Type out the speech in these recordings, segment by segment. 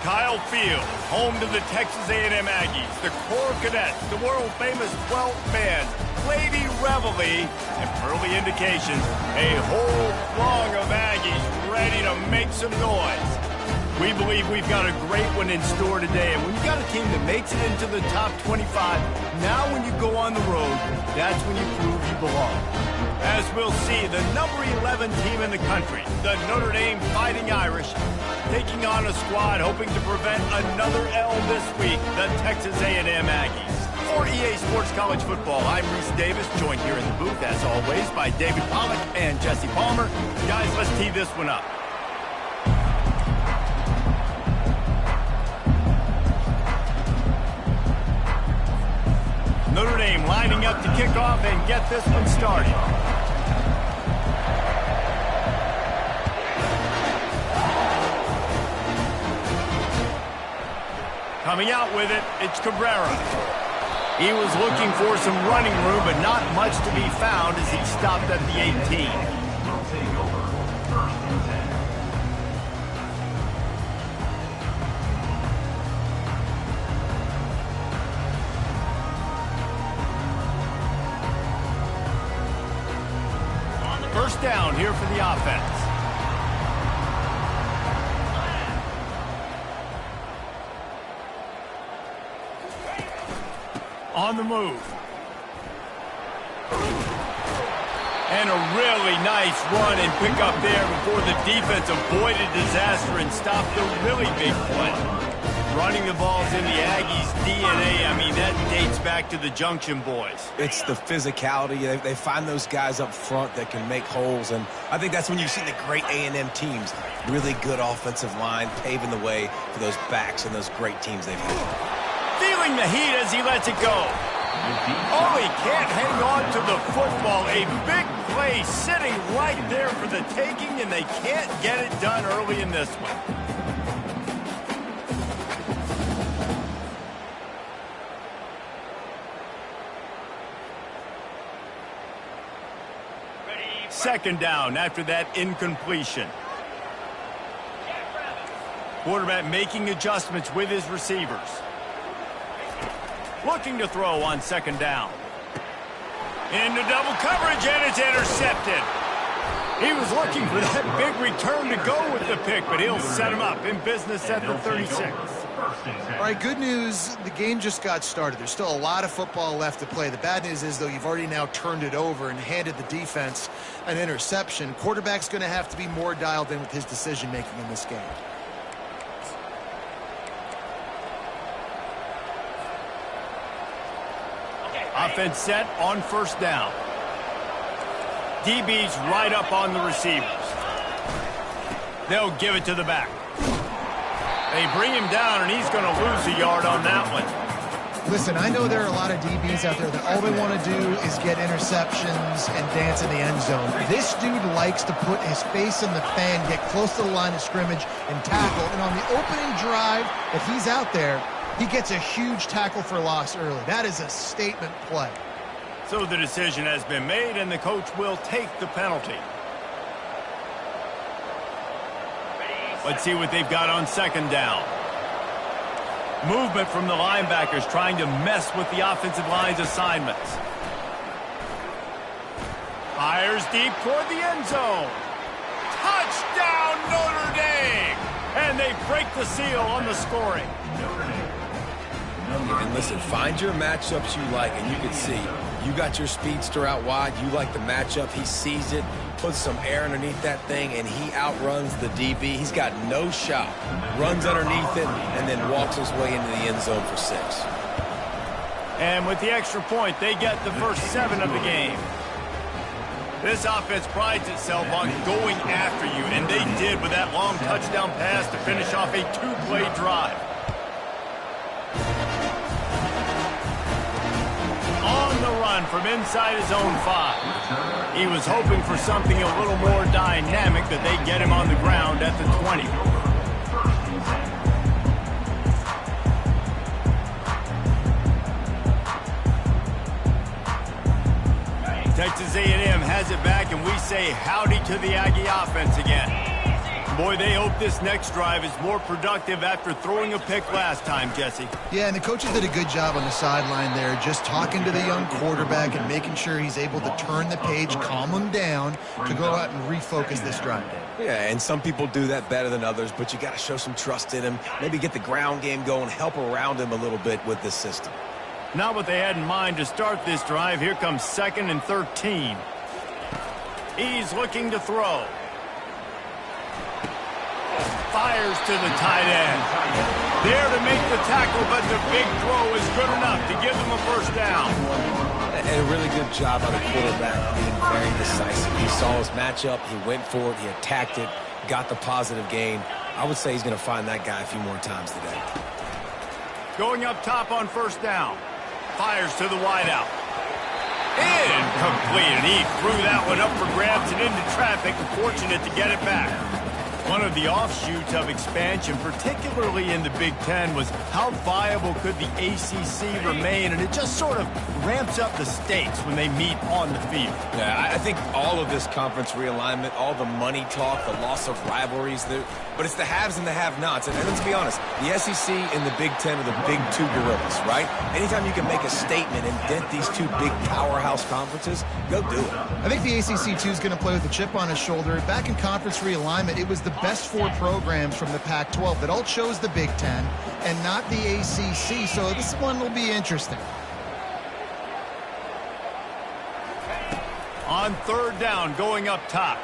Kyle Field, home to the Texas A&M Aggies, the Corps Cadets, the world-famous 12th man, Lady Reveille, and early indications, a whole throng of Aggies ready to make some noise. We believe we've got a great one in store today, and when you've got a team that makes it into the top 25, now when you go on the road, that's when you prove you belong. As we'll see, the number 11 team in the country, the Notre Dame Fighting Irish, taking on a squad hoping to prevent another L this week, the Texas A&M Aggies. For EA Sports College Football, I'm Reese Davis, joined here in the booth, as always, by David Pollack and Jesse Palmer. Guys, let's tee this one up. Notre Dame lining up to kick off and get this one started. Coming out with it, it's Cabrera. He was looking for some running room, but not much to be found as he stopped at the 18. First down here for the offense. On the move. And a really nice run and pick up there before the defense avoided disaster and stopped the really big play. Running the ball's in the Aggies' DNA. I mean, that dates back to the Junction boys. It's the physicality. They find those guys up front that can make holes, and I think that's when you see the great A&M teams. Really good offensive line, paving the way for those backs and those great teams they've had. Feeling the heat as he lets it go. Oh, he can't hang on to the football. A big play sitting right there for the taking, and they can't get it done early in this one. Second down after that incompletion. Quarterback making adjustments with his receivers. Looking to throw on second down. Into double coverage, and it's intercepted. He was looking for that big return to go with the pick, but he'll set him up in business at the 36. All right, good news. The game just got started. There's still a lot of football left to play. The bad news is, though, you've already now turned it over and handed the defense an interception. Quarterback's going to have to be more dialed in with his decision-making in this game. Offense set on first down. DB's right up on the receivers. They'll give it to the back. They bring him down, and he's going to lose a yard on that one. Listen, I know there are a lot of DBs out there that all they want to do is get interceptions and dance in the end zone. This dude likes to put his face in the fan, get close to the line of scrimmage, and tackle. And on the opening drive that he's out there, he gets a huge tackle for loss early. That is a statement play. So the decision has been made, and the coach will take the penalty. Let's see what they've got on second down. Movement from the linebackers trying to mess with the offensive line's assignments. Fires deep toward the end zone. Touchdown, Notre Dame! And they break the seal on the scoring. And listen, find your matchups you like, and you can see you got your speedster out wide. You like the matchup. He sees it, puts some air underneath that thing, and he outruns the DB. He's got no shot. Runs underneath it, and then walks his way into the end zone for 6. And with the extra point, they get the first 7 of the game. This offense prides itself on going after you, and they did with that long touchdown pass to finish off a 2-play drive. On the run from inside his own 5. He was hoping for something a little more dynamic, that they get him on the ground at the 20. Texas A&M has it back, and we say howdy to the Aggie offense again. Boy, they hope this next drive is more productive after throwing a pick last time, Jesse. Yeah, and the coaches did a good job on the sideline there, just talking to the young quarterback and making sure he's able to turn the page, calm him down to go out and refocus this drive. Yeah, and some people do that better than others, but you got to show some trust in him, maybe get the ground game going, help around him a little bit with this system. Not what they had in mind to start this drive. Here comes 2nd and 13. He's looking to throw. Fires to the tight end. There to make the tackle, but the big throw is good enough to give them a first down. And a really good job by the quarterback being very decisive. He saw his matchup, he went for it, he attacked it, got the positive gain. I would say he's going to find that guy a few more times today. Going up top on first down. Fires to the wideout. Incomplete, and he threw that one up for grabs and into traffic, fortunate to get it back. One of the offshoots of expansion, particularly in the Big Ten, was how viable could the ACC remain, and it just sort of ramps up the stakes when they meet on the field. Yeah, I think all of this conference realignment, all the money talk, the loss of rivalries, but it's the haves and the have-nots. And let's be honest, the SEC and the Big Ten are the big two gorillas, right? Anytime you can make a statement and dent these two big powerhouse conferences, go do it. I think the ACC, too, is going to play with a chip on his shoulder. Back in conference realignment, it was the best 4 programs from the Pac-12 that all chose the Big Ten and not the ACC, so this one will be interesting. On third down, going up top.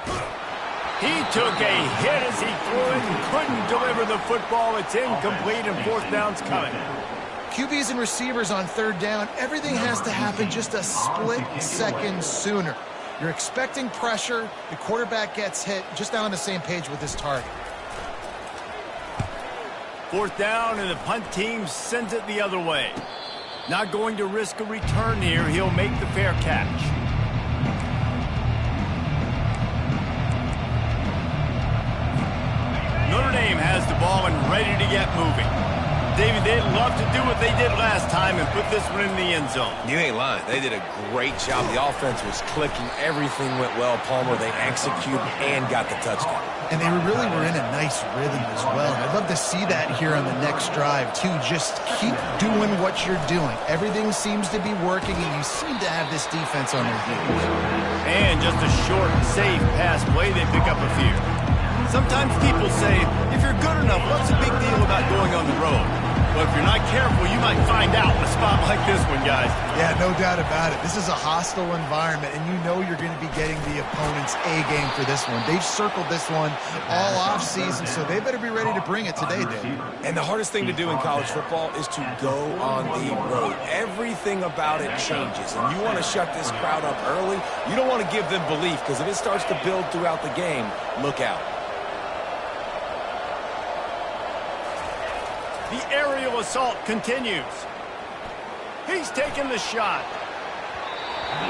He took a hit as he threw it and couldn't deliver the football. It's incomplete, and 4th down's coming. QBs and receivers on third down, everything has to happen just a split second sooner. You're expecting pressure, the quarterback gets hit, just not on the same page with his target. 4th down, and the punt team sends it the other way. Not going to risk a return here. He'll make the fair catch. Notre Dame has the ball and ready to get moving. David, they'd love to do what they did last time and put this one in the end zone. You ain't lying. They did a great job. The offense was clicking. Everything went well. Palmer, they executed and got the touchdown. And they really were in a nice rhythm as well. I'd love to see that here on the next drive, too. Just keep doing what you're doing. Everything seems to be working, and you seem to have this defense on their heels. And just a short, safe pass play, they pick up a few. Sometimes people say, if you're good enough, what's the big deal about going on the road? Well, if you're not careful, you might find out in a spot like this one, guys. Yeah, no doubt about it. This is a hostile environment, and you know you're going to be getting the opponent's A-game for this one. They've circled this one all offseason, so they better be ready to bring it today, Dave. And the hardest thing to do in college football is to go on the road. Everything about it changes, and you want to shut this crowd up early. You don't want to give them belief, because if it starts to build throughout the game, look out. The aerial assault continues. He's taking the shot.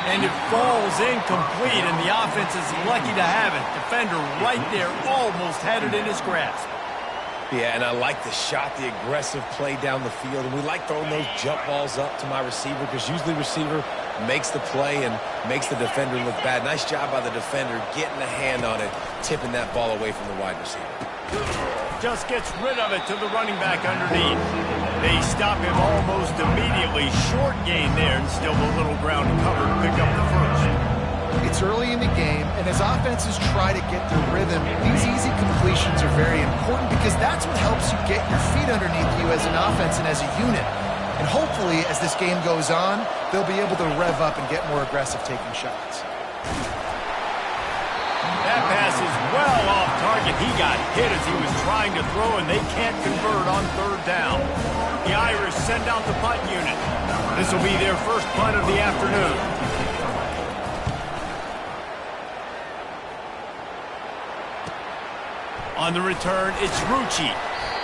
And it falls incomplete, and the offense is lucky to have it. Defender right there almost had it in his grasp. Yeah, and I like the shot, the aggressive play down the field. And we like throwing those jump balls up to my receiver, because usually receiver makes the play and makes the defender look bad. Nice job by the defender getting a hand on it, tipping that ball away from the wide receiver. Just gets rid of it to the running back underneath. They stop him almost immediately. Short gain there, and still a little ground to cover to pick up the first. It's early in the game, and as offenses try to get their rhythm, these easy completions are very important, because that's what helps you get your feet underneath you as an offense and as a unit. And hopefully, as this game goes on, they'll be able to rev up and get more aggressive taking shots. That pass is well off target. He got hit as he was trying to throw, and they can't convert on third down. The Irish send out the punt unit. This will be their first punt of the afternoon. On the return, it's Rucci.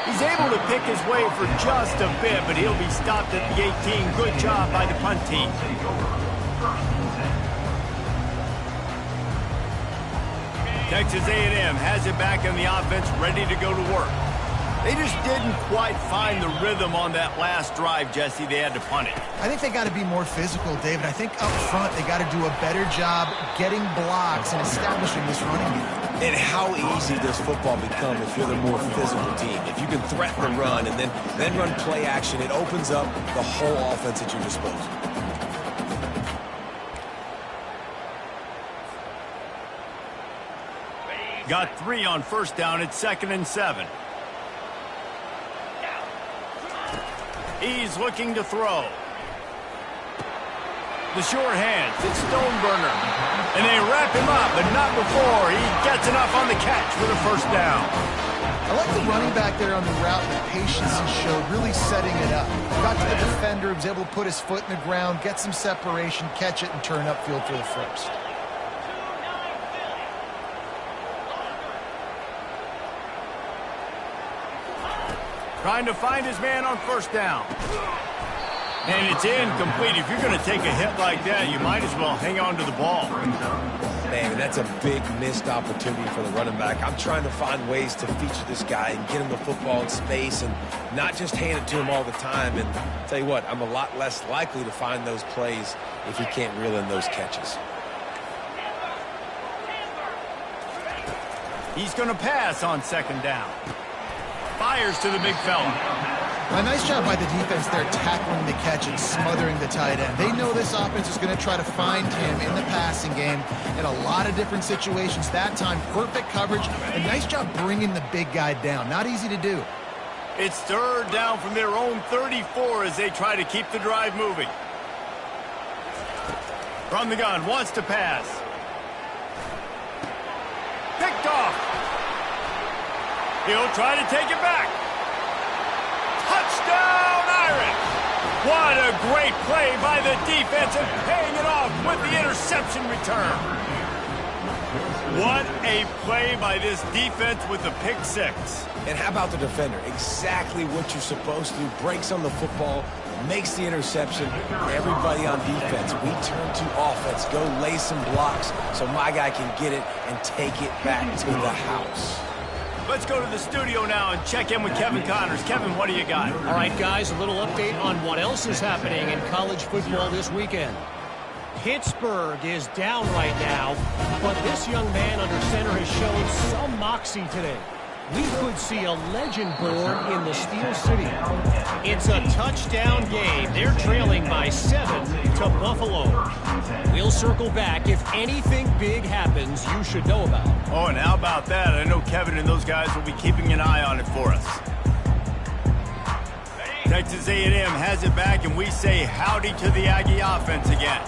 He's able to pick his way for just a bit, but he'll be stopped at the 18. Good job by the punt team. Texas A&M has it back in the offense, ready to go to work. They just didn't quite find the rhythm on that last drive, Jesse. They had to punt it. I think they got to be more physical, David. I think up front they got to do a better job getting blocks and establishing this running game. And how easy does football become if you're the more physical team? If you can threaten the run and then run play action, it opens up the whole offense at your disposal. Got 3 on first down. It's 2nd and 7. He's looking to throw. The sure hands. It's Stoneburner. And they wrap him up, but not before he gets enough on the catch for the first down. I like the running back there on the route and the patience he showed, really setting it up. Got to the defender, was able to put his foot in the ground, get some separation, catch it, and turn upfield for the first. Trying to find his man on first down. And it's incomplete. If you're going to take a hit like that, you might as well hang on to the ball. Man, that's a big missed opportunity for the running back. I'm trying to find ways to feature this guy and get him the football in space and not just hand it to him all the time. And I'll tell you what, I'm a lot less likely to find those plays if he can't reel in those catches. He's going to pass on 2nd down. Fires to the big fella. A nice job by the defense there tackling the catch and smothering the tight end. They know this offense is going to try to find him in the passing game in a lot of different situations. That time, perfect coverage, and nice job bringing the big guy down. Not easy to do. It's 3rd down from their own 34 as they try to keep the drive moving. From the gun, wants to pass. Picked off. He'll try to take it back. Touchdown, Irish! What a great play by the defense and paying it off with the interception return. What a play by this defense with the pick 6. And how about the defender? Exactly what you're supposed to do. Breaks on the football, makes the interception. Everybody on defense, we turn to offense. Go lay some blocks so my guy can get it and take it back to the house. Let's go to the studio now and check in with Kevin Connors. Kevin, what do you got? All right, guys, a little update on what else is happening in college football this weekend. Pittsburgh is down right now, but this young man under center has shown some moxie today. We could see a legend born in the Steel City. It's a touchdown game. They're trailing by 7 to Buffalo. We'll circle back. If anything big happens, you should know about it. Oh, and how about that? I know Kevin and those guys will be keeping an eye on it for us. Texas A&M has it back, and we say howdy to the Aggie offense again.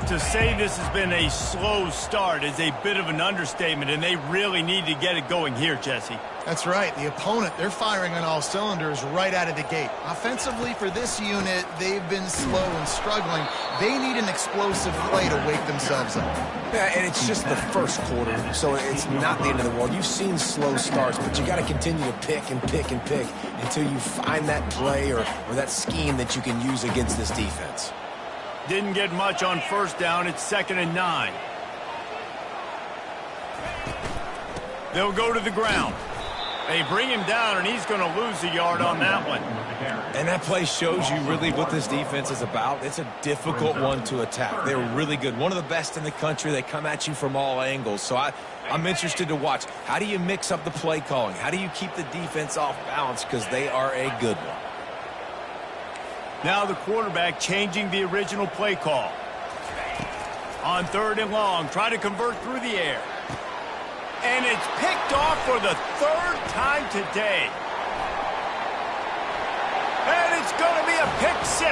To say this has been a slow start is a bit of an understatement, and they really need to get it going here, Jesse. That's right. The opponent, they're firing on all cylinders right out of the gate. Offensively, for this unit, they've been slow and struggling. They need an explosive play to wake themselves up. Yeah, and it's just the first quarter, so it's not the end of the world. You've seen slow starts, but you got to continue to pick and pick and pick until you find that play or that scheme that you can use against this defense. Didn't get much on first down. It's 2nd and 9. They'll go to the ground. They bring him down, and he's going to lose a yard on that one. And that play shows you really what this defense is about. It's a difficult one to attack. They're really good. One of the best in the country. They come at you from all angles. So I'm interested to watch. How do you mix up the play calling? How do you keep the defense off balance? Because they are a good one. Now the quarterback changing the original play call. On 3rd and long, try to convert through the air. And it's picked off for the 3rd time today. And it's going to be a pick 6.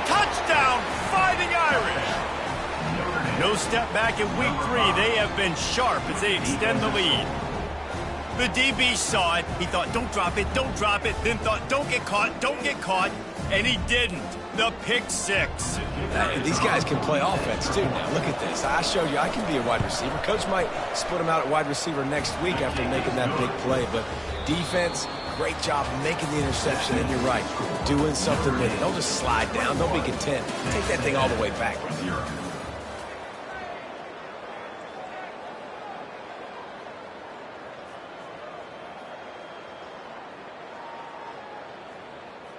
Touchdown, Fighting Irish. No step back in week 3. They have been sharp as they extend the lead. The DB saw it. He thought, don't drop it, don't drop it. Then thought, don't get caught, don't get caught. And he didn't. The pick 6. These guys can play offense, too, now. Look at this. I showed you I can be a wide receiver. Coach might split him out at wide receiver next week after making that big play. But defense, great job making the interception. And you're right, doing something with it. Don't just slide down. Don't be content. Take that thing all the way back.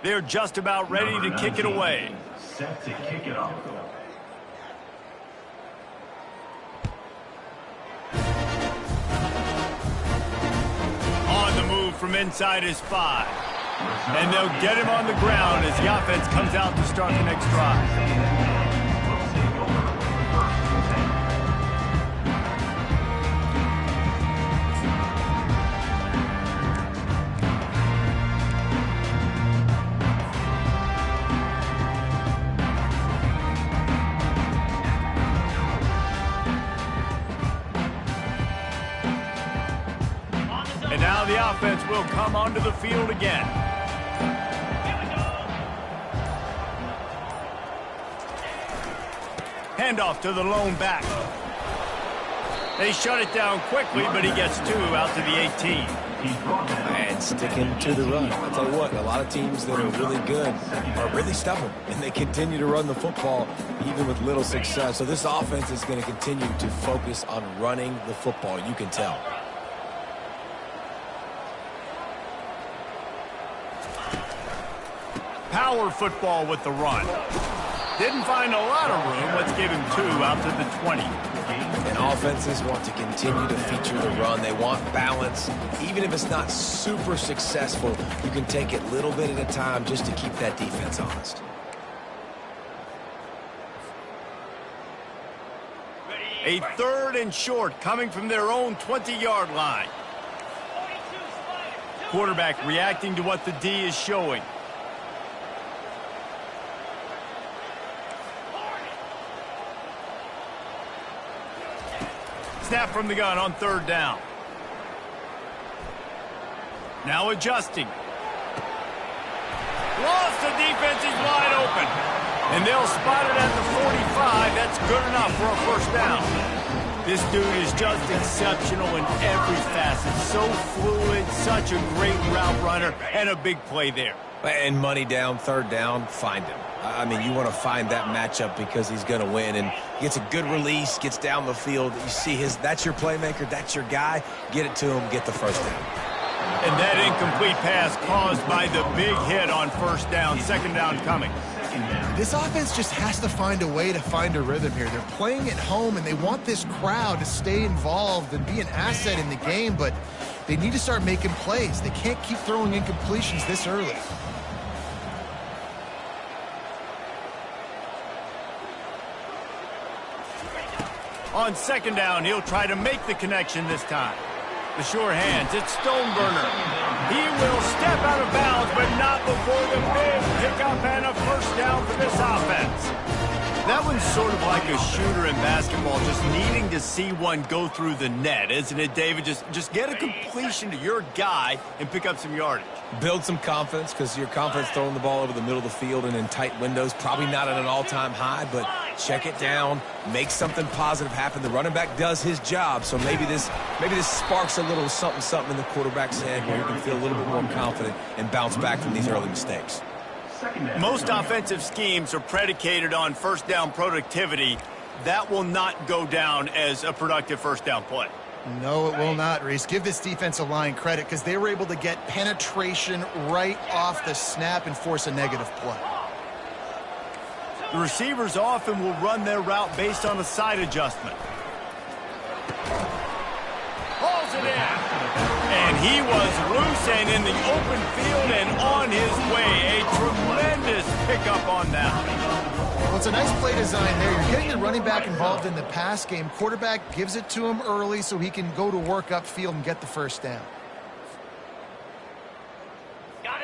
They're just about ready to kick it away. Set to kick it off. On the move from inside his 5. And they'll get him on the ground as the offense comes out to start the next drive. And now the offense will come onto the field again. Handoff to the lone back. They shut it down quickly, but he gets 2 out to the 18. And sticking to the run. I'll tell you what, a lot of teams that are really good are really stubborn, and they continue to run the football even with little success. So this offense is going to continue to focus on running the football. You can tell. Power football with the run. Didn't find a lot of room. Let's give him 2 out to the 20. And offenses want to continue to feature the run. They want balance. Even if it's not super successful, you can take it little bit at a time just to keep that defense honest. A 3rd and short coming from their own 20-yard line. Quarterback reacting to what the D is showing. Snap from the gun on 3rd down. Now adjusting. Lost, the defense is wide open. And they'll spot it at the 45. That's good enough for a 1st down. This dude is just exceptional in every facet. So fluid, such a great route runner, and a big play there. And money down, 3rd down, find him. I mean, you want to find that matchup because he's going to win. And gets a good release, gets down the field. You see that's your playmaker, that's your guy. Get it to him, get the 1st down. And that incomplete pass caused by the big hit on 1st down. 2nd down coming. This offense just has to find a way to find a rhythm here. They're playing at home, and they want this crowd to stay involved and be an asset in the game, but they need to start making plays. They can't keep throwing incompletions this early. On 2nd down, he'll try to make the connection this time. The sure hands, it's Stoneburner. He will step out of bounds, but not before the big pickup and a 1st down for this offense. That one's sort of like a shooter in basketball, just needing to see one go through the net, isn't it, David? Just get a completion to your guy and pick up some yardage. Build some confidence, because your confidence throwing the ball over the middle of the field and in tight windows, probably not at an all-time high, but check it down, make something positive happen. The running back does his job, so maybe this sparks a little something in the quarterback's head where you can feel a little bit more confident and bounce back from these early mistakes. Most offensive schemes are predicated on 1st down productivity. That will not go down as a productive 1st down play. No, it will not, Reese. Give this defensive line credit because they were able to get penetration right off the snap and force a negative play. The receivers often will run their route based on a side adjustment. Hauls it in. And he was loose and in the open field and on his way. A tremendous pickup on that. Well, it's a nice play design there. You're getting the running back involved in the pass game. Quarterback gives it to him early so he can go to work upfield and get the 1st down.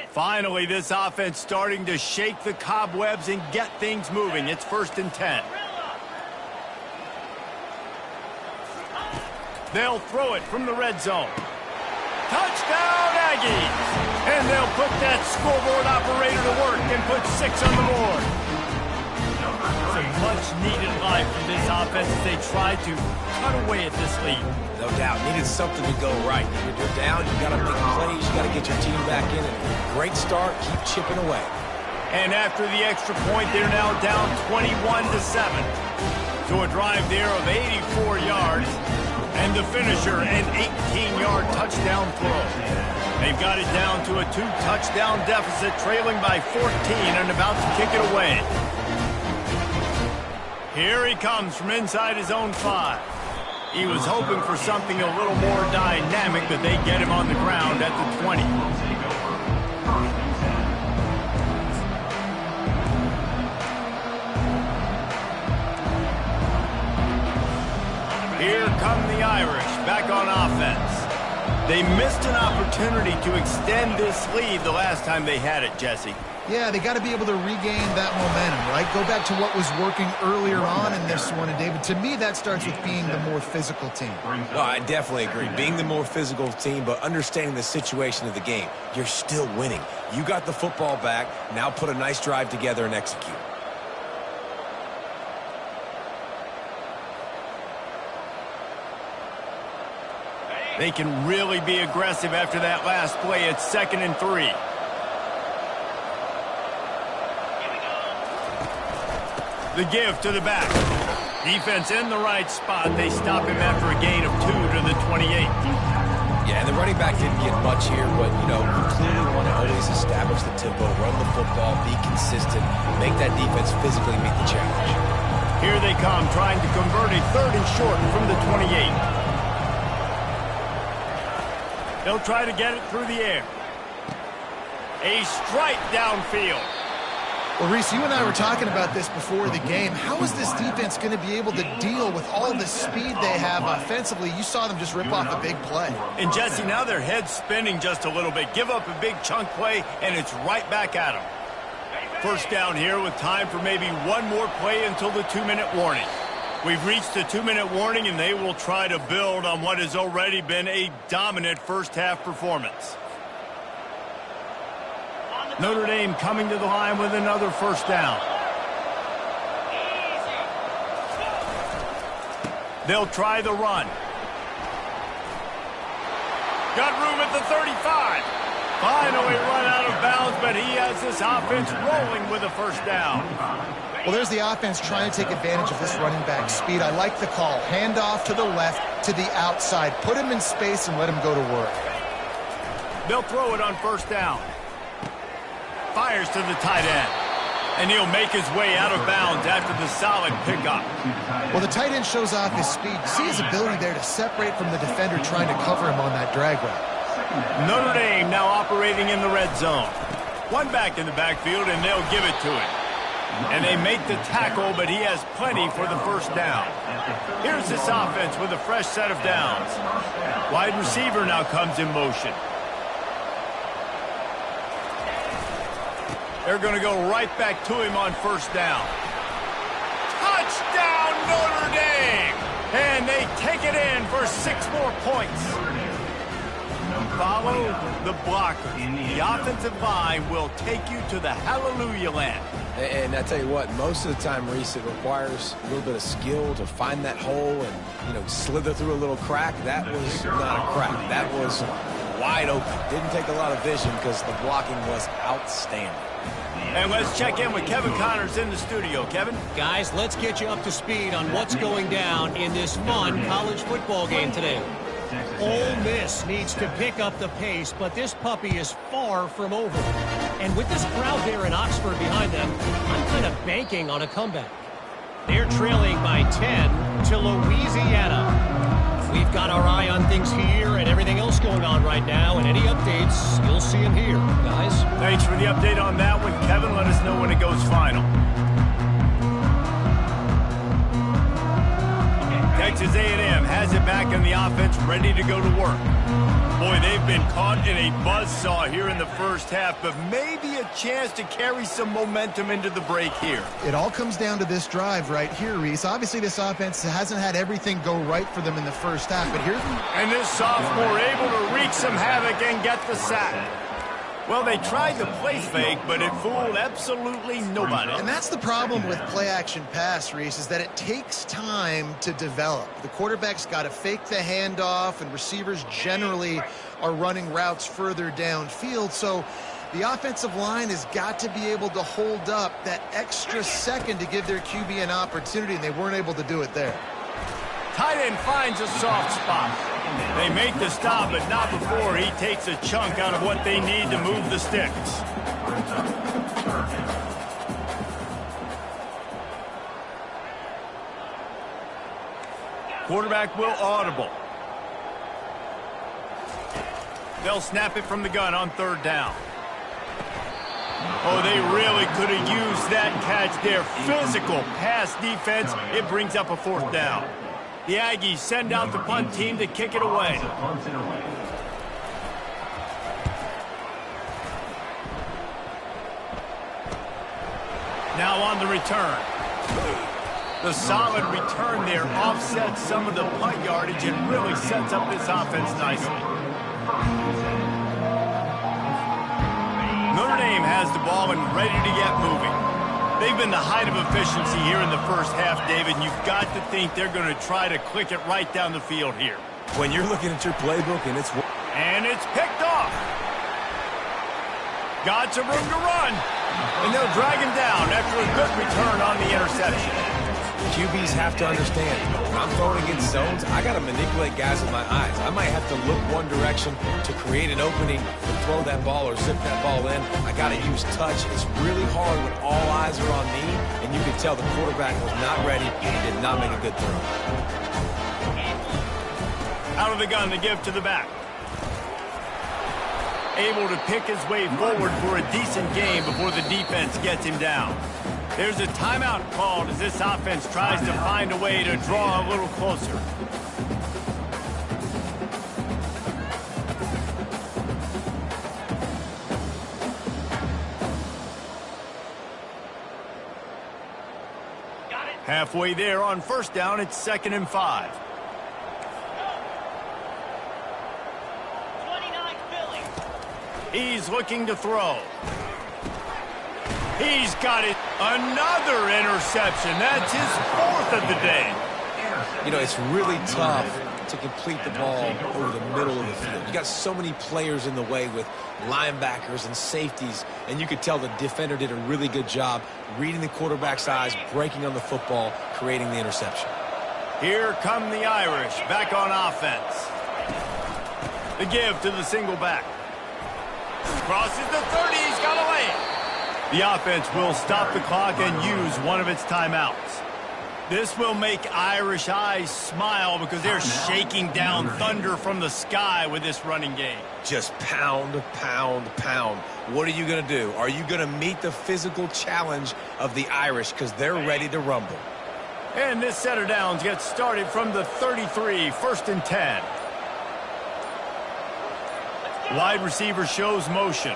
Finally, this offense starting to shake the cobwebs and get things moving. It's 1st and 10. They'll throw it from the red zone. Touchdown, Aggies! And they'll put that scoreboard operator to work and put 6 on the board. It's a much-needed life for this offense as they try to cut away at this lead. No doubt. Needed something to go right. When you're down, you got to make plays. You got to get your team back in it. Great start. Keep chipping away. And after the extra point, they're now down 21-7. To a drive there of 84 yards. And the finisher, an 18-yard touchdown throw. They've got it down to a 2-touchdown deficit, trailing by 14 and about to kick it away. Here he comes from inside his own 5. He was hoping for something a little more dynamic, but they get him on the ground at the 20. Here come the Irish back on offense. They missed an opportunity to extend this lead the last time they had it, Jesse. Yeah, they got to be able to regain that momentum, right? Go back to what was working earlier on in this one. And, David, to me, that starts with being the more physical team. No, I definitely agree. Being the more physical team, but understanding the situation of the game. You're still winning. You got the football back. Now put a nice drive together and execute. They can really be aggressive after that last play. It's 2nd and 3. The give to the back. Defense in the right spot. They stop him after a gain of 2 to the 28. Yeah, the running back didn't get much here, but, you know, you clearly want to always establish the tempo, run the football, be consistent, make that defense physically meet the challenge. Here they come, trying to convert a 3rd and short from the 28. They'll try to get it through the air. A strike downfield. Well, Reese, you and I were talking about this before the game. How is this defense going to be able to deal with all the speed they have offensively? You saw them just rip off a big play. And, Jesse, now their head's spinning just a little bit. Give up a big chunk play, and it's right back at them. First down here with time for maybe one more play until the 2-minute warning. We've reached the 2-minute warning, and they will try to build on what has already been a dominant first-half performance. Notre Dame coming to the line with another first down. They'll try the run. Got room at the 35. Finally run out of bounds, but he has this offense rolling with a first down. Well, there's the offense trying to take advantage of this running back speed. I like the call. Hand off to the left, to the outside. Put him in space and let him go to work. They'll throw it on first down. Fires to the tight end. And he'll make his way out of bounds after the solid pickup. Well, the tight end shows off his speed. See his ability there to separate from the defender trying to cover him on that drag route. Notre Dame now operating in the red zone. One back in the backfield, and they'll give it to him. And they make the tackle, but he has plenty for the first down. Here's this offense with a fresh set of downs. Wide receiver now comes in motion. They're going to go right back to him on first down. Touchdown, Notre Dame! And they take it in for 6 more points. Follow the blockers. The offensive line will take you to the hallelujah land. And I tell you what, most of the time, Reese, it requires a little bit of skill to find that hole and, you know, slither through a little crack. That was not a crack. That was wide open. Didn't take a lot of vision because the blocking was outstanding. And let's check in with Kevin Connors in the studio. Kevin? Guys, let's get you up to speed on what's going down in this fun college football game today. Ole Miss needs to pick up the pace, but this puppy is far from over. And with this crowd there in Oxford behind them, I'm kind of banking on a comeback. They're trailing by 10 to Louisiana. We've got our eye on things here and everything else going on right now, and any updates, you'll see them here, guys. Thanks for the update on that one, Kevin. Let us know when it goes final. Texas A&M has it back in the offense, ready to go to work. Boy, they've been caught in a buzzsaw here in the first half, but maybe a chance to carry some momentum into the break here. It all comes down to this drive right here, Reese. Obviously, this offense hasn't had everything go right for them in the first half, but here's... And this sophomore able to wreak some havoc and get the sack. Well, they tried the play fake, but it fooled absolutely nobody. And that's the problem with play-action pass, Reese, is that it takes time to develop. The quarterback's got to fake the handoff, and receivers generally are running routes further downfield. So the offensive line has got to be able to hold up that extra second to give their QB an opportunity, and they weren't able to do it there. Tight end finds a soft spot. They make the stop, but not before he takes a chunk out of what they need to move the sticks. Quarterback will audible. They'll snap it from the gun on third down. Oh, they really could have used that catch there. Physical pass defense. It brings up a fourth down. The Aggies send out the punt team to kick it away. Now on the return. The solid return there offsets some of the punt yardage and really sets up this offense nicely. Notre Dame has the ball and ready to get moving. They've been the height of efficiency here in the first half, David, and you've got to think they're going to try to click it right down the field here. When you're looking at your playbook and it's... And it's picked off. Got some room to run. And they'll drag him down after a good return on the interception. QBs have to understand, when I'm throwing against zones, I got to manipulate guys with my eyes. I might have to look one direction to create an opening to throw that ball or zip that ball in. I got to use touch. It's really hard when all eyes are on me, and you can tell the quarterback was not ready and did not make a good throw. Out of the gun to give to the back. Able to pick his way forward for a decent game before the defense gets him down. There's a timeout called as this offense tries to find a way to draw a little closer. Halfway there on first down, it's 2nd and 5. 29 Philly. He's looking to throw. He's got it. Another interception. That's his 4th of the day. You know, it's really tough to complete the ball over the middle of the field. You got so many players in the way with linebackers and safeties, and you could tell the defender did a really good job reading the quarterback's eyes, breaking on the football, creating the interception. Here come the Irish back on offense. The give to the single back. Crosses the 30. He's got a lane. The offense will stop the clock and use one of its timeouts. This will make Irish eyes smile because they're shaking down thunder from the sky with this running game. Just pound, pound, pound. What are you going to do? Are you going to meet the physical challenge of the Irish because they're ready to rumble? And this set of downs gets started from the 33, 1st and 10. Wide receiver shows motion.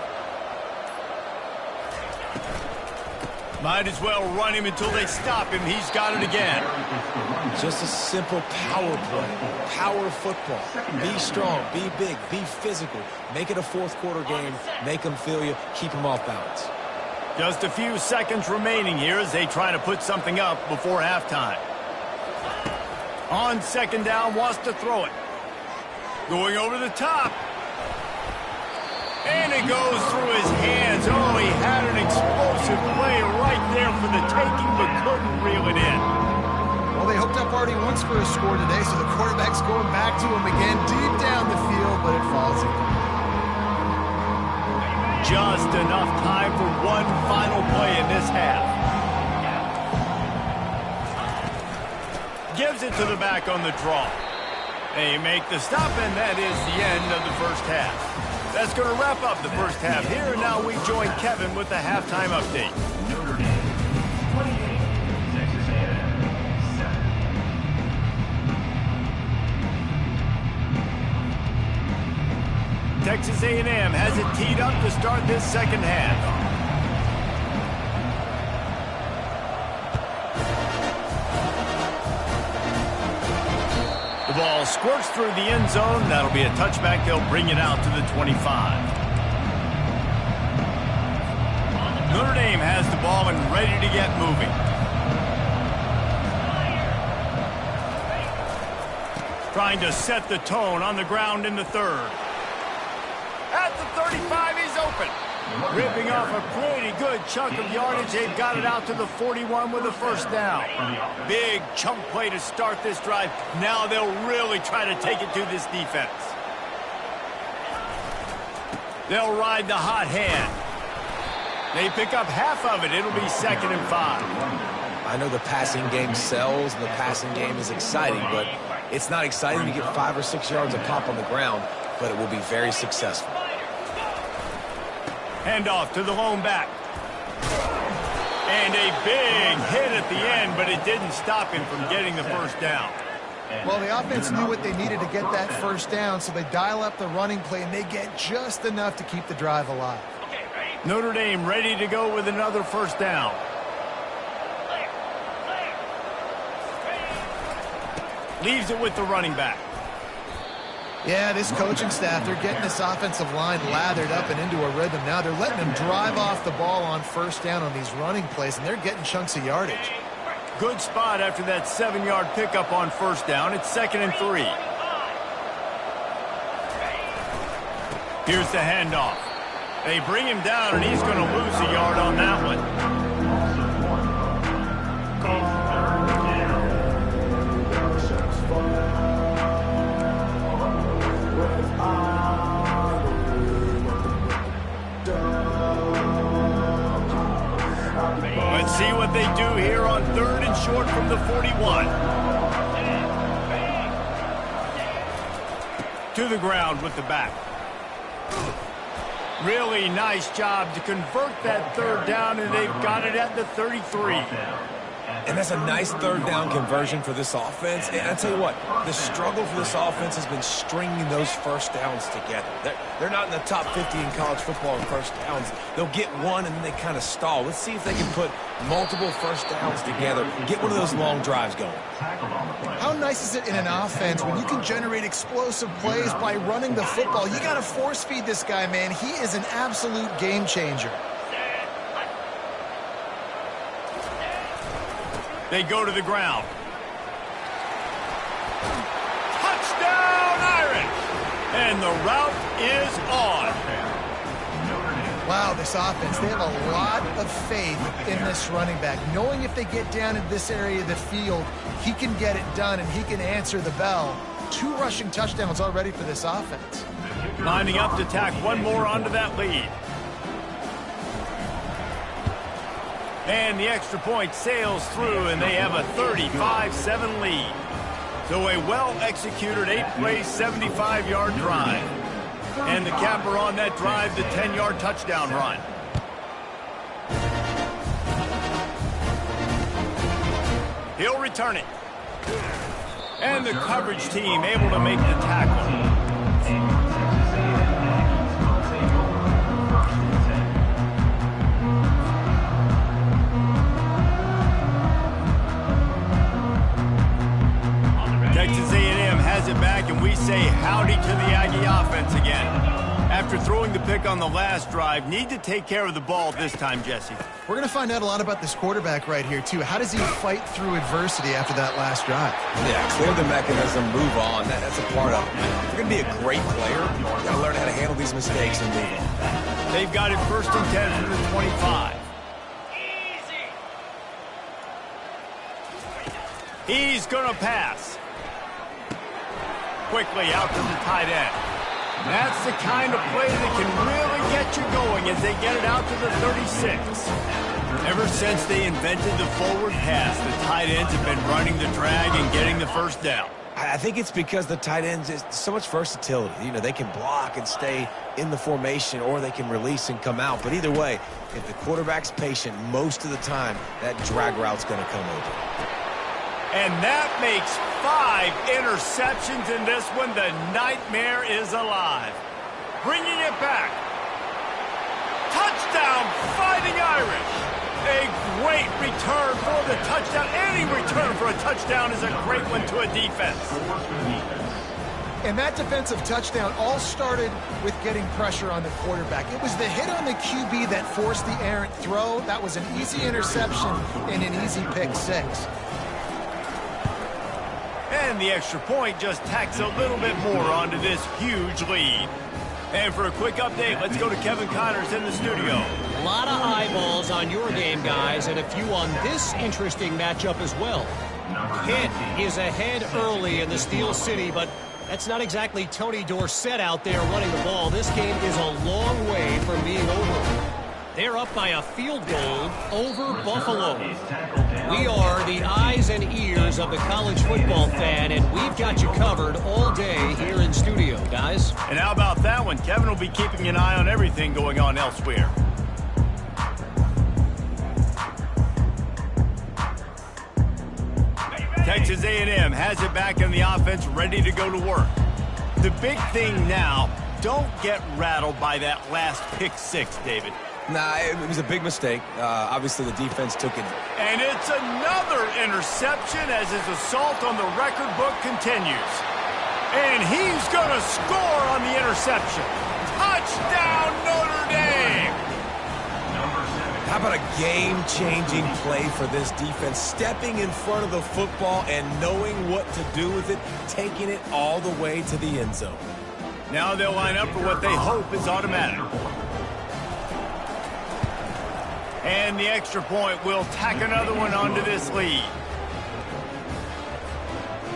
Might as well run him until they stop him. He's got it again. Just a simple power play. Power football. Be strong. Be big. Be physical. Make it a fourth-quarter game. Make them feel you. Keep them off balance. Just a few seconds remaining here as they try to put something up before halftime. On 2nd down, wants to throw it. Going over the top. And it goes through his hands. Oh, he had an explosive play right there for the taking, but couldn't reel it in. Well, they hooked up already once for a score today, so the quarterback's going back to him again deep down the field, but it falls in. Just enough time for one final play in this half. Gives it to the back on the draw. They make the stop, and that is the end of the first half. That's going to wrap up the first half here, and now we join Kevin with the halftime update. Notre Dame 28, Texas A&M 7. Texas A&M has it teed up to start this second half. The ball squirts through the end zone. That'll be a touchback. They'll bring it out to the 25. Notre Dame has the ball and ready to get moving. Trying to set the tone on the ground in the 3rd. At the 35, he's open. Ripping off a pretty good chunk of yardage. They've got it out to the 41 with a first down. Big chunk play to start this drive. Now they'll really try to take it to this defense. They'll ride the hot hand. They pick up half of it. It'll be 2nd and 5. I know the passing game sells and the passing game is exciting, but it's not exciting to get 5 or 6 yards of pop on the ground, but it will be very successful. Handoff to the lone back. And a big hit at the end, but it didn't stop him from getting the first down. Well, the offense knew what they needed to get that first down, so they dial up the running play, and they get just enough to keep the drive alive. Notre Dame ready to go with another first down. Leaves it with the running back. Yeah, this coaching staff, they're getting this offensive line lathered up and into a rhythm now. They're letting them drive off the ball on first down on these running plays, and they're getting chunks of yardage. Good spot after that 7-yard pickup on first down. It's 2nd and 3. Here's the handoff. They bring him down, and he's going to lose a yard on that one. Let's see what they do here on 3rd and short from the 41. To the ground with the back. Really nice job to convert that 3rd down, and they've got it at the 33. And that's a nice 3rd down conversion for this offense. And I tell you what, the struggle for this offense has been stringing those first downs together. They're not in the top 50 in college football in first downs. They'll get one and then they kind of stall. Let's see if they can put multiple first downs together, get one of those long drives going. How nice is it in an offense when you can generate explosive plays by running the football? You got to force feed this guy, man. He is an absolute game changer. They go to the ground. Touchdown, Irish! And the route is on. Wow, this offense, they have a lot of faith in this running back, knowing if they get down in this area of the field, he can get it done and he can answer the bell. 2 rushing touchdowns already for this offense. Lining up to tack one more onto that lead. And the extra point sails through, and they have a 35-7 lead. So a well-executed 8-play, 75-yard drive. And the capper on that drive, the 10-yard touchdown run. He'll return it. And the coverage team able to make the tackle. Texas A&M has it back, and we say howdy to the Aggie offense again. After throwing the pick on the last drive, need to take care of the ball this time, Jesse. We're going to find out a lot about this quarterback right here, too. How does he fight through adversity after that last drive? Yeah, clear the mechanism, move on. That's a part of it. If you're going to be a great player, you got to learn how to handle these mistakes and move on. They've got it 1st and 10 from the 25. He's going to pass. Quickly out to the tight end. That's the kind of play that can really get you going as they get it out to the 36. Ever since they invented the forward pass, the tight ends have been running the drag and getting the first down. I think it's because the tight ends is so much versatility. You know, they can block and stay in the formation, or they can release and come out. But either way, if the quarterback's patient, most of the time, that drag route's going to come open. And that makes 5 interceptions in this one. The nightmare is alive. Bringing it back. Touchdown, Fighting Irish. A great return for the touchdown. Any return for a touchdown is a great one to a defense. And that defensive touchdown all started with getting pressure on the quarterback. It was the hit on the QB that forced the errant throw. That was an easy interception and an easy pick 6. And the extra point just tacks a little bit more onto this huge lead. And for a quick update, let's go to Kevin Connors in the studio. A lot of eyeballs on your game, guys, and a few on this interesting matchup as well. Pitt is ahead early in the Steel City, but that's not exactly Tony Dorsett out there running the ball. This game is a long way from being over. They're up by a field goal over Buffalo. We are the eyes and ears of the college football fan, and we've got you covered all day here in studio, guys. And how about that one? Kevin will be keeping an eye on everything going on elsewhere. Texas A&M has it back in the offense, ready to go to work. The big thing now, don't get rattled by that last pick six, David. Nah, it was a big mistake. Obviously, the defense took it. And it's another interception as his assault on the record book continues. And he's going to score on the interception. Touchdown, Notre Dame! How about a game-changing play for this defense? Stepping in front of the football and knowing what to do with it, taking it all the way to the end zone. Now they'll line up for what they hope is automatic. And the extra point will tack another one onto this lead.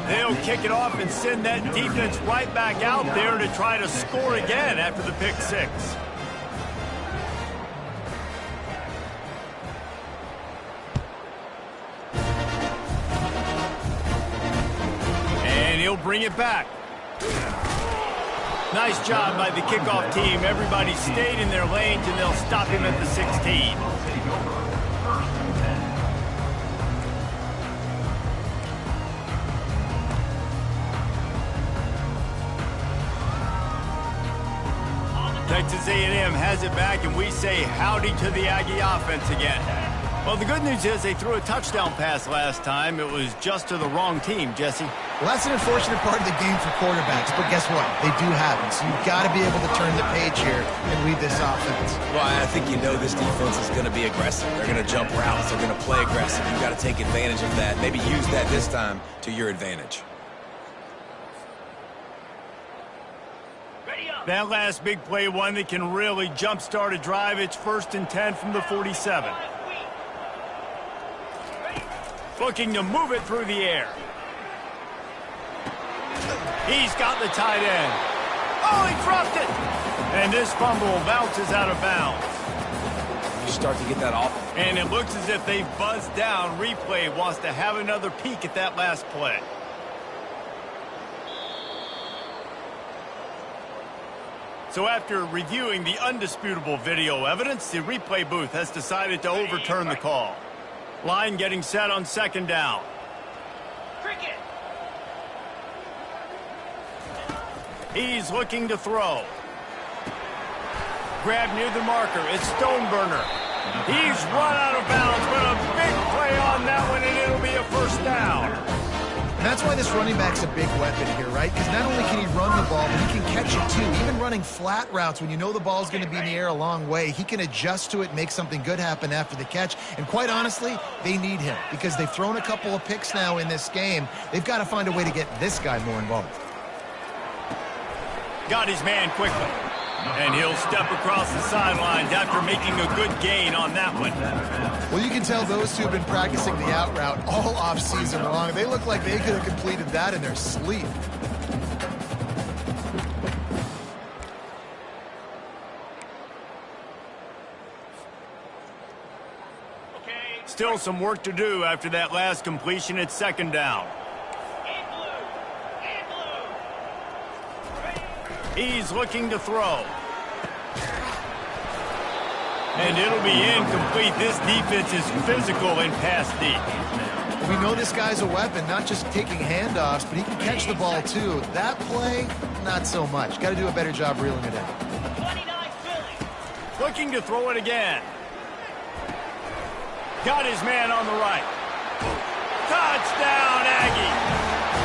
They'll kick it off and send that defense right back out there to try to score again after the pick six. And he'll bring it back. Nice job by the kickoff team. Everybody stayed in their lanes, and they'll stop him at the 16. Texas A&M has it back, and we say howdy to the Aggie offense again. Well, the good news is they threw a touchdown pass last time. It was just to the wrong team, Jesse. Well, that's an unfortunate part of the game for quarterbacks, but guess what? They do have it, so you've got to be able to turn the page here and lead this offense. Well, I think you know this defense is going to be aggressive. They're going to jump routes. They're going to play aggressive. You've got to take advantage of that. Maybe use that this time to your advantage. That last big play, one that can really jumpstart a drive. It's 1st and 10 from the 47. Looking to move it through the air. He's got the tight end. Oh, he dropped it! And this fumble bounces out of bounds. You start to get that off. And it looks as if they buzzed down. Replay wants to have another peek at that last play. So after reviewing the undisputable video evidence, the replay booth has decided to overturn the call. Line getting set on 2nd down. Cricket. He's looking to throw. Grab near the marker. It's Stoneburner. He's run out of bounds, but a big play on that one, and it'll be a 1st down. And that's why this running back's a big weapon here, right? Because not only can he run the ball, but he can catch it too. Even running flat routes, when you know the ball's going to be in the air a long way, he can adjust to it, make something good happen after the catch. And quite honestly, they need him because they've thrown a couple of picks now in this game. They've got to find a way to get this guy more involved. Got his man quickly. And he'll step across the sidelines after making a good gain on that one. Well, you can tell those two have been practicing the out route all off-season long. They look like they could have completed that in their sleep. Still some work to do after that last completion at 2nd down. He's looking to throw. And it'll be incomplete. This defense is physical and pass deep. We know this guy's a weapon, not just taking handoffs, but he can catch the ball too. That play, not so much. Got to do a better job reeling it in. Looking to throw it again. Got his man on the right. Touchdown, Aggie.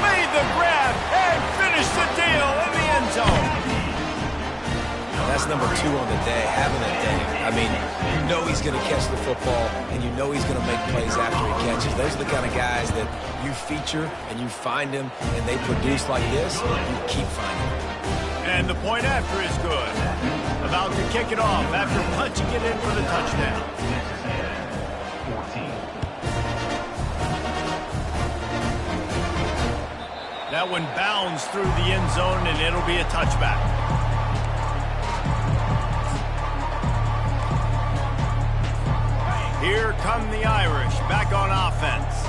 Made the grab and finished the deal in the end zone. That's number 2 on the day, having a day. I mean, you know he's going to catch the football, and you know he's going to make plays after he catches. Those are the kind of guys that you feature, and you find him, and they produce like this, you keep finding them. And the point after is good. About to kick it off after punching it in for the touchdown. Texas A&M 14. That one bounds through the end zone, and it'll be a touchback. Here come the Irish back on offense.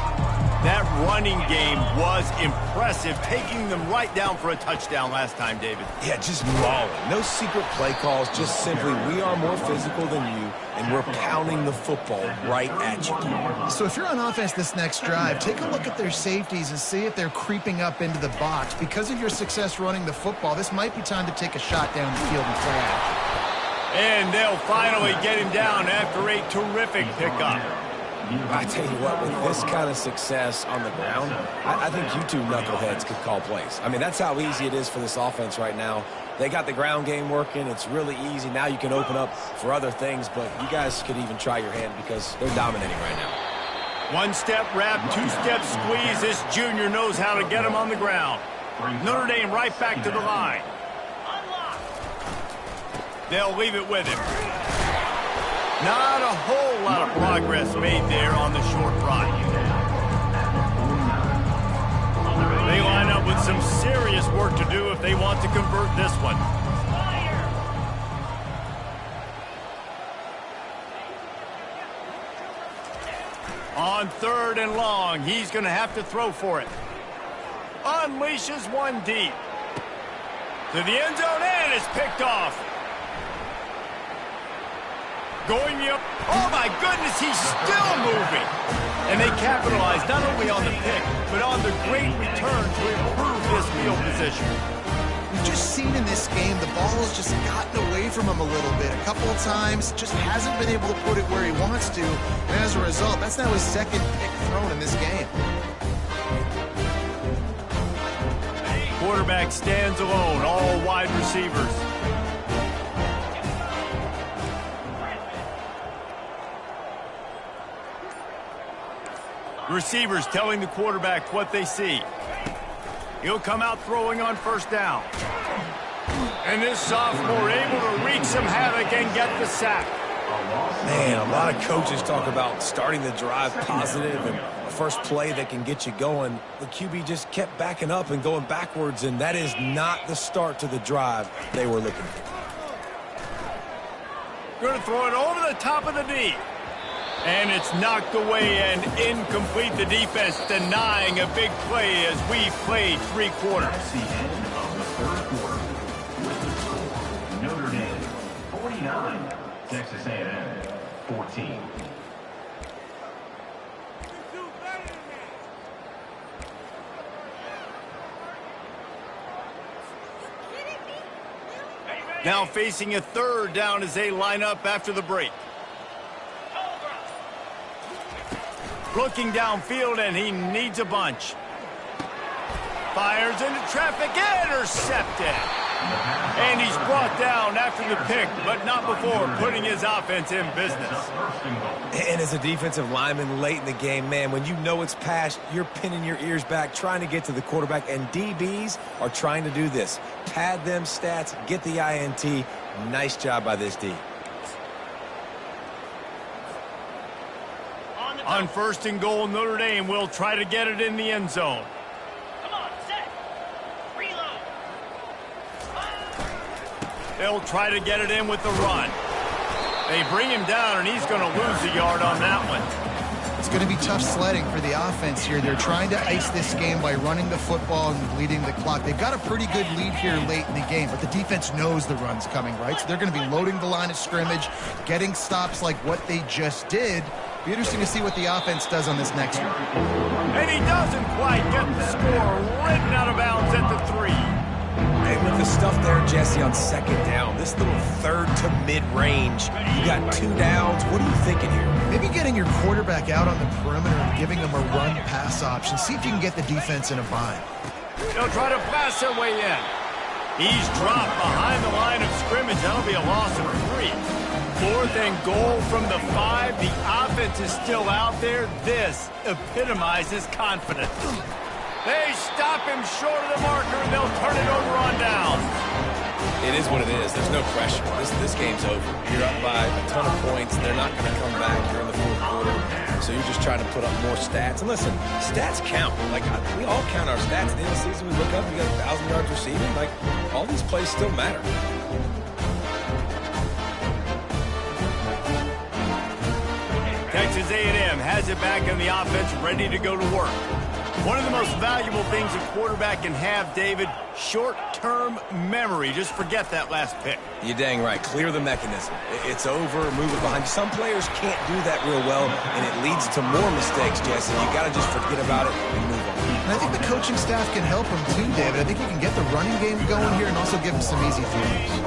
That running game was impressive, taking them right down for a touchdown last time, David. Yeah, just mauling. No secret play calls, just simply we are more physical than you, and we're pounding the football right at you. So if you're on offense this next drive, take a look at their safeties and see if they're creeping up into the box. Because of your success running the football, this might be time to take a shot down the field and play action. And they'll finally get him down after a terrific pickup. I tell you what, with this kind of success on the ground, I think you two knuckleheads could call plays. I mean, that's how easy it is for this offense right now. They got the ground game working. It's really easy. Now you can open up for other things, but you guys could even try your hand because they're dominating right now. One-step wrap, two-step squeeze. This junior knows how to get him on the ground. Notre Dame right back to the line. They'll leave it with him. Not a whole lot of progress made there on the short run. They line up with some serious work to do if they want to convert this one. On 3rd and long, he's going to have to throw for it. Unleashes one deep. To the end zone, and it's picked off. Going up. Oh, my goodness, he's still moving. And they capitalize not only on the pick, but on the great return to improve this field position. We've just seen in this game the ball has just gotten away from him a little bit. A couple of times, just hasn't been able to put it where he wants to. And as a result, that's now his second pick thrown in this game. Quarterback stands alone, all wide receivers. Receivers telling the quarterback what they see. He'll come out throwing on 1st down. And this sophomore able to wreak some havoc and get the sack. Man, a lot of coaches talk about starting the drive positive and a first play that can get you going. The QB just kept backing up and going backwards, and that is not the start to the drive they were looking for. Going to throw it over the top of the knee. And it's knocked away and incomplete. The defense denying a big play as we played 3 quarters. That's the end of the 3rd quarter. With the score, Notre Dame 49, Texas A&M 14. Now facing a 3rd down as they line up after the break. Looking downfield, and he needs a bunch. Fires into traffic, intercepted. And he's brought down after the pick, but not before putting his offense in business. And as a defensive lineman late in the game, man, when you know it's past, you're pinning your ears back, trying to get to the quarterback, and DBs are trying to do this. Pad them stats, get the INT. Nice job by this D. On 1st and goal, Notre Dame will try to get it in the end zone. Come on, set. Reload. They'll try to get it in with the run. They bring him down, and he's going to lose a yard on that one. It's going to be tough sledding for the offense here. They're trying to ice this game by running the football and bleeding the clock. They've got a pretty good lead here late in the game, but the defense knows the run's coming, right? So they're going to be loading the line of scrimmage, getting stops like what they just did. Be interesting to see what the offense does on this next one. And he doesn't quite get the score. Ridden out of bounds at the 3. And with the stuff there, Jesse, on 2nd down, this little 3rd to mid-range, you got 2 downs. What are you thinking here? Maybe getting your quarterback out on the perimeter and giving him a run-pass option. See if you can get the defense in a bind. They'll try to pass their way in. He's dropped behind the line of scrimmage. That'll be a loss of 3. 4th and goal from the 5. The offense is still out there. This epitomizes confidence. They stop him short of the marker, and they'll turn it over on down. It is what it is. There's no pressure. This game's over. You're up by a ton of points. They're not going to come back during the fourth quarter. So you're just trying to put up more stats. And listen, stats count. Like, we all count our stats. At the end of the season, we look up, we got 1,000 yards receiving. Like, all these plays still matter. Texas A&M has it back on the offense, ready to go to work. One of the most valuable things a quarterback can have, David, short-term memory. Just forget that last pick. You're dang right. Clear the mechanism. It's over. Move it behind you. Some players can't do that real well, and it leads to more mistakes, Jesse. You got to just forget about it and move on. And I think the coaching staff can help him too, David. I think he can get the running game going here and also give him some easy throws.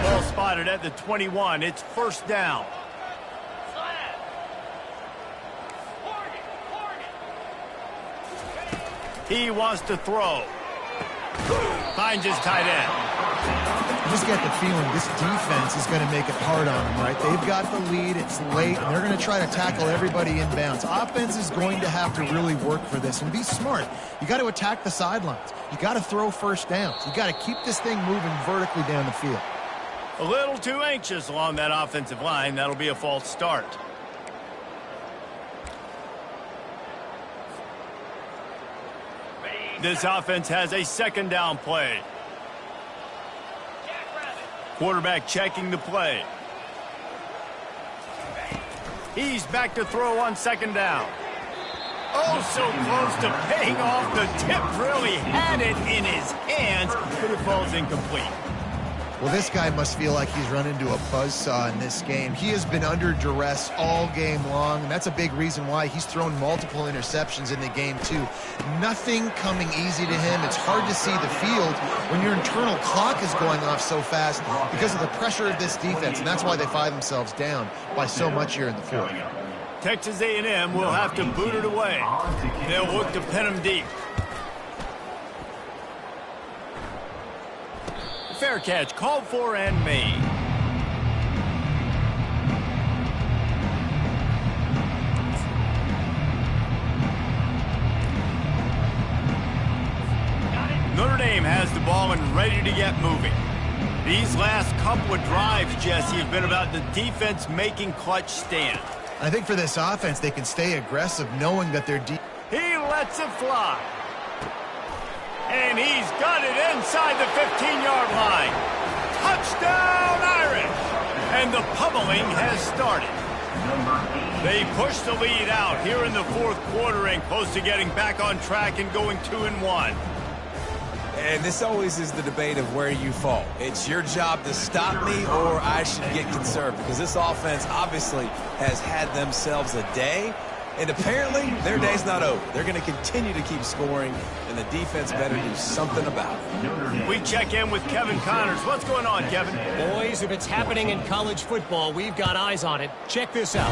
Ball spotted at the 21. It's first down. He wants to throw. Finds his tight end. You just get the feeling this defense is going to make it hard on them, right? They've got the lead. It's late, and they're going to try to tackle everybody inbounds. Offense is going to have to really work for this and be smart. You got to attack the sidelines. You got to throw first downs. You got to keep this thing moving vertically down the field. A little too anxious along that offensive line. That'll be a false start. This offense has a second down play. Quarterback checking the play. He's back to throw on second down. Oh, so close to paying off. The tip really had it in his hands, but it falls incomplete. Well, this guy must feel like he's run into a buzzsaw in this game. He has been under duress all game long, and that's a big reason why he's thrown multiple interceptions in the game, too. Nothing coming easy to him. It's hard to see the field when your internal clock is going off so fast because of the pressure of this defense, and that's why they find themselves down by so much here in the fourth. Texas A&M will have to boot it away. They'll look to pin him deep. Fair catch, called for and made. Notre Dame has the ball and ready to get moving. These last couple of drives, Jesse, have been about the defense making clutch stand. I think for this offense, they can stay aggressive knowing that they're deep. He lets it fly. And he's got it inside the 15-yard line. Touchdown, Irish! And the pummeling has started. They push the lead out here in the fourth quarter and close to getting back on track and going 2-1. And this always is the debate of where you fall. It's your job to stop me or I should get conserved, because this offense obviously has had themselves a day. And apparently, their day's not over. They're going to continue to keep scoring, and the defense better do something about it. We check in with Kevin Connors. What's going on, Kevin? Boys, if it's happening in college football, we've got eyes on it. Check this out.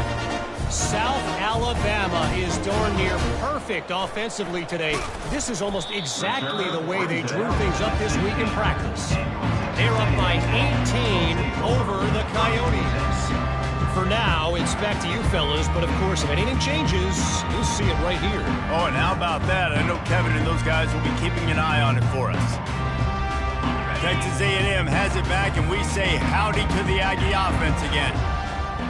South Alabama is darn near perfect offensively today. This is almost exactly the way they drew things up this week in practice. They're up by 18 over the Coyotes. For now, it's back to you fellas, but of course, if anything changes, you'll see it right here. Oh, and how about that? I know Kevin and those guys will be keeping an eye on it for us. Texas A&M has it back, and we say howdy to the Aggie offense again.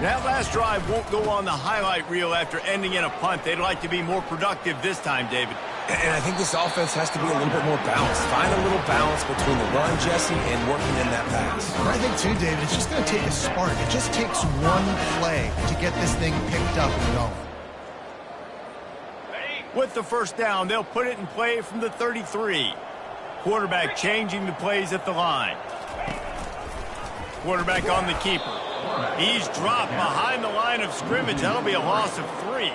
That last drive won't go on the highlight reel after ending in a punt. They'd like to be more productive this time, David. And I think this offense has to be a little bit more balanced. Find a little balance between the run, Jesse, and working in that pass. I think, too, David, it's just going to take a spark. It just takes one play to get this thing picked up and going. With the first down, they'll put it in play from the 33. Quarterback changing the plays at the line. Quarterback on the keeper. He's dropped behind the line of scrimmage. That'll be a loss of 3.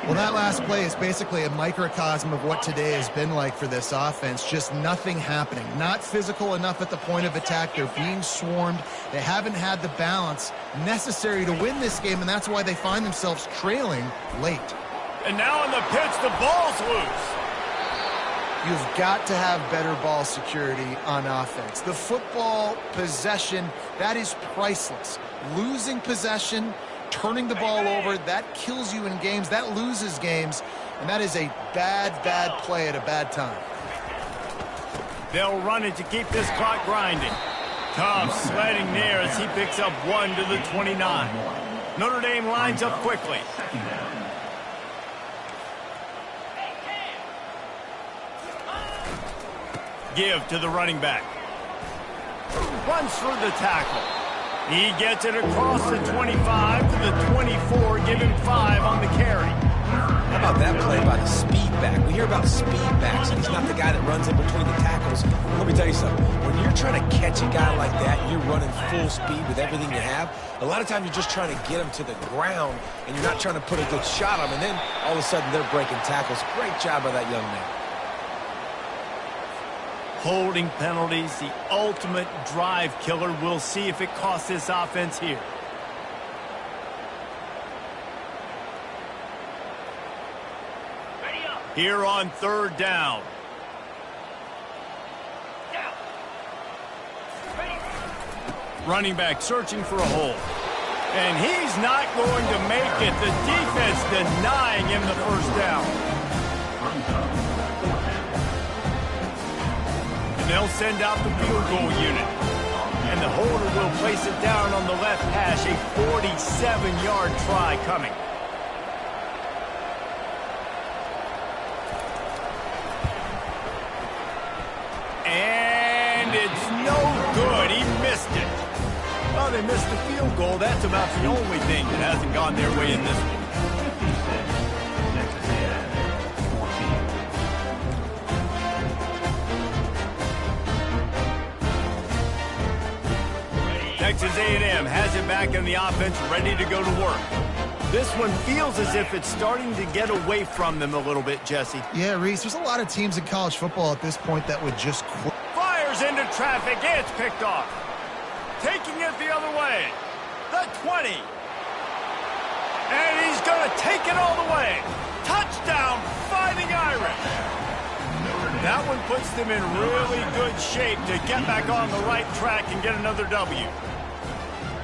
Well, that last play is basically a microcosm of what today has been like for this offense. Just nothing happening. Not physical enough at the point of attack. They're being swarmed. They haven't had the balance necessary to win this game, and that's why they find themselves trailing late. And now in the pitch, the ball's loose. You've got to have better ball security on offense. The football possession, that is priceless. Losing possession, turning the ball over, that kills you in games, that loses games, and that is a bad, bad play at a bad time. They'll run it to keep this clock grinding. Tough sledding there as he picks up 1 to the 29. Notre Dame lines up quickly. Give to the running back. Runs through the tackle. He gets it across the 25 to the 24, giving 5 on the carry. How about that play by the speed back? We hear about speed backs, and he's not the guy that runs in between the tackles. Let me tell you something. When you're trying to catch a guy like that, and you're running full speed with everything you have, a lot of times you're just trying to get him to the ground, and you're not trying to put a good shot on him, and then all of a sudden they're breaking tackles. Great job by that young man. Holding penalties, the ultimate drive killer. We'll see if it costs this offense here. Here on 3rd down. Running back searching for a hole. And he's not going to make it. The defense denying him the 1st down. And they'll send out the field goal unit. And the holder will place it down on the left hash. A 47-yard try coming. And it's no good. He missed it. Well, they missed the field goal. That's about the only thing that hasn't gone their way in this one. Texas A&M has it back in the offense, ready to go to work. This one feels as if it's starting to get away from them a little bit, Jesse. Yeah, Reese, there's a lot of teams in college football at this point that would just quit. Fires into traffic. It's picked off. Taking it the other way. The 20. And he's going to take it all the way. Touchdown, Fighting Irish. That one puts them in really good shape to get back on the right track and get another W.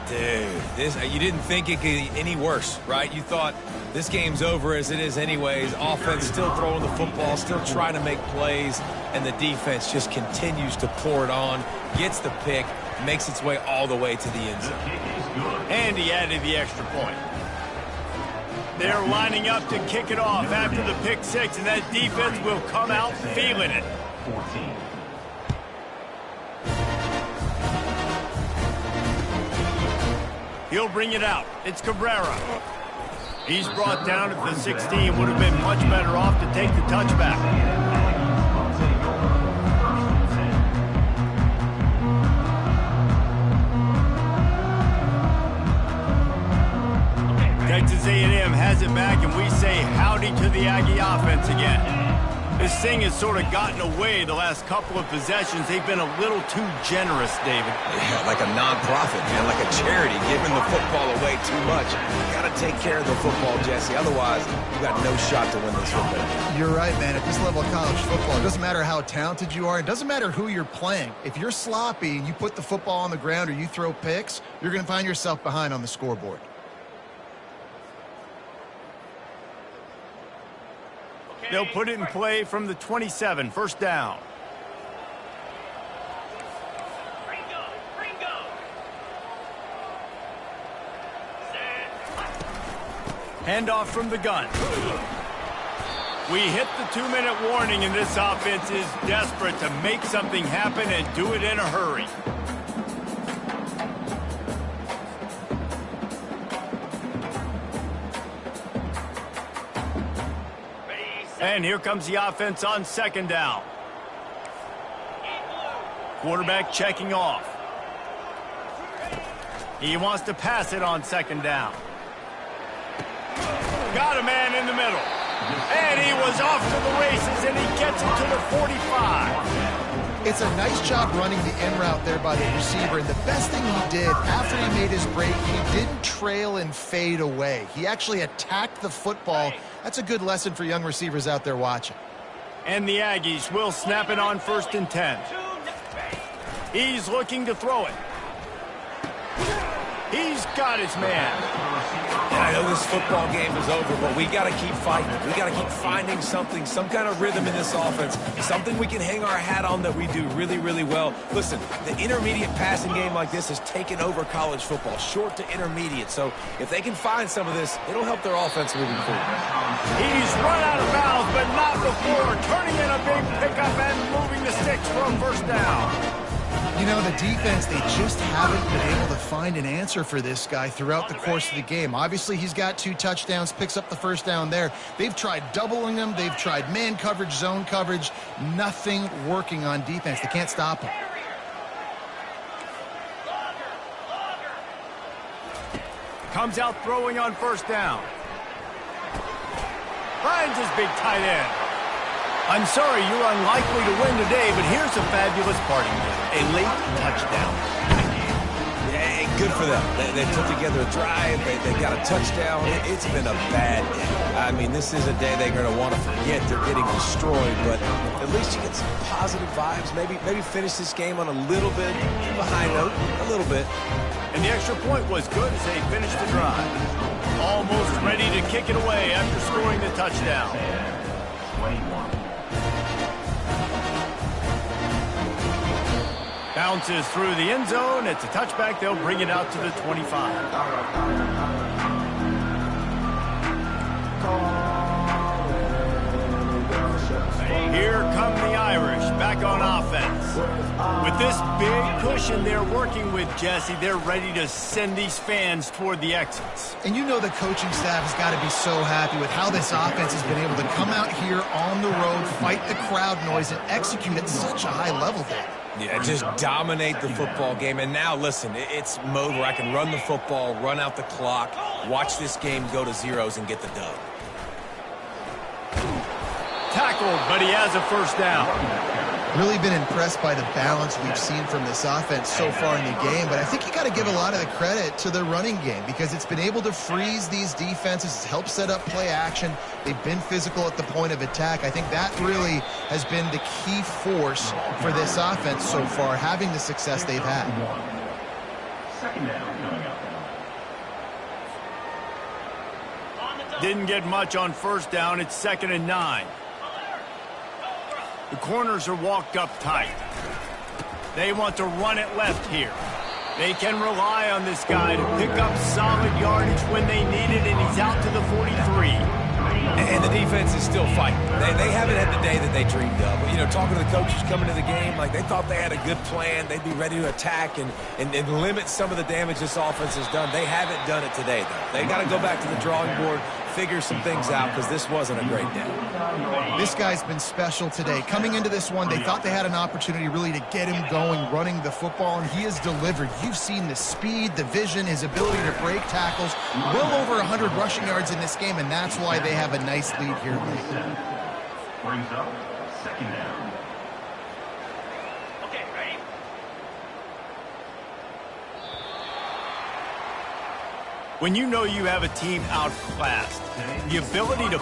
Dude, you didn't think it could get any worse, right? You thought this game's over as it is anyways. Offense still throwing the football, still trying to make plays, and the defense just continues to pour it on, gets the pick, makes its way all the way to the end zone. And he added the extra point. They're lining up to kick it off after the pick 6, and that defense will come out feeling it. 14. He'll bring it out. It's Cabrera. He's brought down at the 16. Would have been much better off to take the touchback. Texas A&M has it back, and we say howdy to the Aggie offense again. This thing has sort of gotten away the last couple of possessions. They've been a little too generous, David. Yeah, like a non-profit, man, like a charity, giving the football away too much. You got to take care of the football, Jesse. Otherwise, you got no shot to win this football. You're right, man. At this level of college football, it doesn't matter how talented you are. It doesn't matter who you're playing. If you're sloppy and you put the football on the ground or you throw picks, you're going to find yourself behind on the scoreboard. They'll put it in play from the 27, 1st down. Handoff from the gun. We hit the 2-minute warning, and this offense is desperate to make something happen and do it in a hurry. And here comes the offense on 2nd down. Quarterback checking off. He wants to pass it on 2nd down. Got a man in the middle. And he was off to the races, and he gets it to the 45. It's a nice job running the in route there by the receiver, and the best thing he did after he made his break, he didn't trail and fade away. He actually attacked the football. That's a good lesson for young receivers out there watching. And the Aggies will snap it on 1st and 10. He's looking to throw it. He's got his man. And I know this football game is over, but we got to keep fighting. We got to keep finding something, some kind of rhythm in this offense, something we can hang our hat on that we do really, really well. Listen, the intermediate passing game like this has taken over college football, short to intermediate. So if they can find some of this, it'll help their offense moving forward. He's run out of bounds, but not before turning in a big pickup and moving the sticks for a first down. You know, the defense, they just haven't been able to find an answer for this guy throughout the course of the game. Obviously, he's got 2 touchdowns, picks up the first down there. They've tried doubling him. They've tried man coverage, zone coverage. Nothing working on defense. They can't stop him. Comes out throwing on first down. Finds his big tight end. I'm sorry you're unlikely to win today, but here's a fabulous parting gift. A late touchdown. Yeah, good for them. They put together a drive. They got a touchdown. It's been a bad day. I mean, this is a day they're going to want to forget. They're getting destroyed, but at least you get some positive vibes. Maybe finish this game on a little bit of a high note, a little bit. And the extra point was good as they finished the drive. Almost ready to kick it away after scoring the touchdown. 21. Bounces through the end zone. It's a touchback. They'll bring it out to the 25. Here come the Irish back on offense. With this big cushion they're working with, Jesse, they're ready to send these fans toward the exits. And you know the coaching staff has got to be so happy with how this offense has been able to come out here on the road, fight the crowd noise, and execute at such a high level there. Yeah, just dominate the football game. And now, listen, it's mode where I can run the football, run out the clock, watch this game go to zeros and get the dub. Tackled, but he has a first down. Really been impressed by the balance we've seen from this offense so far in the game, but I think you got to give a lot of the credit to the running game because it's been able to freeze these defenses, it's helped set up play action. They've been physical at the point of attack. I think that really has been the key force for this offense so far, having the success they've had. Second down coming up. Didn't get much on first down. It's 2nd and 9. The corners are walked up tight. They want to run it left here. They can rely on this guy to pick up solid yardage when they need it, and he's out to the 43. And the defense is still fighting. They haven't had the day that they dreamed of. But, you know, talking to the coaches coming to the game, like they thought they had a good plan. They'd be ready to attack and limit some of the damage this offense has done. They haven't done it today, though. They got to go back to the drawing board, figure some things out because this wasn't a great day. This guy's been special today. Coming into this one, they thought they had an opportunity really to get him going, running the football, and he has delivered. You've seen the speed, the vision, his ability to break tackles. Well over 100 rushing yards in this game, and that's why they have a nice lead here late. Brings up second down. Okay, ready? When you know you have a team outclassed, the ability to